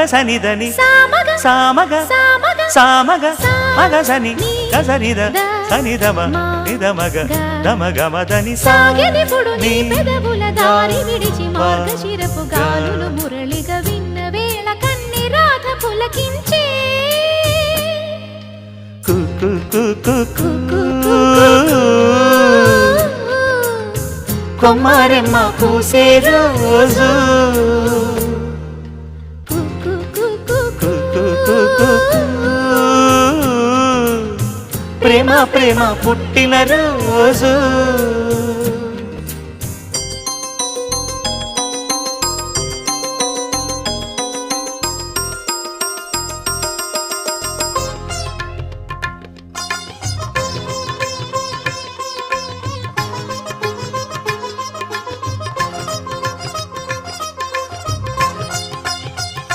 సనిదని సామగ సామగ మగ సని గసనిద సనిదమ నిదమగ దమగమదని సాగెనిపుడు నీ పెదవుల దారి విడిచి మార్గశిరపు గాలులు మురళిగా విన్న వేళ కన్ని రాధ పులకించే కొమ్మారెమ్మ పూసే రోజు ప్రేమ ప్రేమ పుట్టిన రోజు